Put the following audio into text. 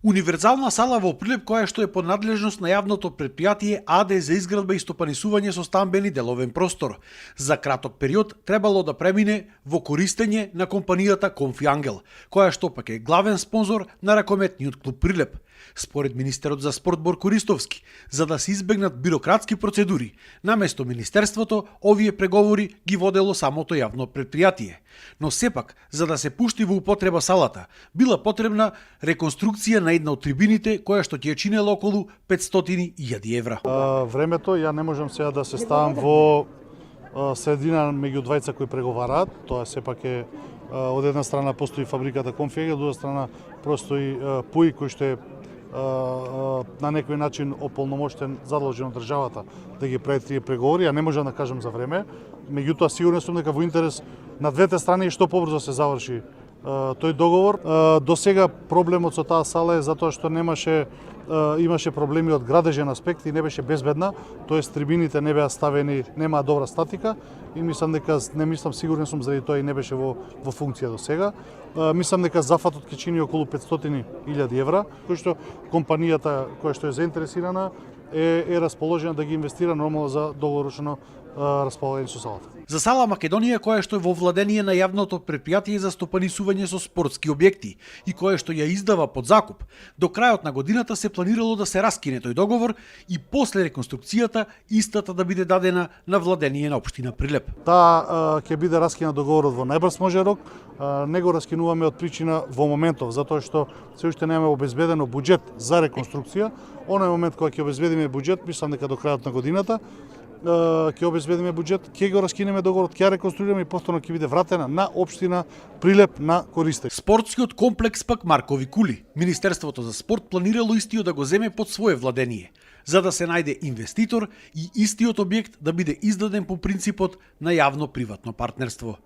Универзална сала во Прилеп, која што е под надлежност на јавното претпријатие АД за изградба и стопанисување со стамбени деловен простор. За краток период требало да премине во користење на компанијата Конфи Ангел, која што пак е главен спонзор на ракометниот клуб Прилеп. Според министерот за спорт Борко Ристовски, за да се избегнат бирократски процедури, наместо министерството, овие преговори ги водело самото јавно претпријатие. Но сепак, за да се пушти во употреба салата, била потребна реконструкција на една од трибините, која што ќе чинела околу 500.000 евра. Времето, ја не можам сега да се ставам во средина меѓу двајца кои преговараат. Тоа сепак е од една страна постои фабриката Конфи, од друга страна постои ПУИ кој што е на некој начин ополномоштен, задолжен од државата да ги прави тие преговори. Ја не можам да кажам за време, меѓутоа сигурен сум дека во интерес на двете страни што побрзо се заврши тој договор. До сега проблемот со таа сала е затоа што имаше проблеми од градежен аспект и не беше безбедна, тоест трибините не беа ставени, немаа добра статика и сигурен сум заради тоа и не беше во функција до сега. Мислам дека зафатот ќе чини околу 500.000 евра, кој што компанијата која што е заинтересирана е расположена да ги инвестира нормално за долгорочно располагање со салата. За сала Македонија, која што е во владение на јавното претпријатие за стопанисување со спортски објекти и која што ја издава под закуп, до крајот на годината се планирало да се раскине тој договор и после реконструкцијата истата да биде дадена на владение на општина Прилеп. Таа ќе биде раскинат договорот во најбрз може рок. Не го раскинуваме од причина во моментов, затоа што се уште немаме обезбедено буџет за реконструкција. Оној момент кога ќе обезбедиме буџет, мислам дека до крајот на годината ќе обезбедиме буџет, ќе го раскинеме договорот, ќе реконструираме и повторно ќе биде вратена на општина Прилеп на користење. Спортскиот комплекс пак Маркови кули. Министерството за спорт планирало истиот да го земе под свое владение, за да се најде инвеститор и истиот објект да биде издаден по принципот на јавно-приватно партнерство.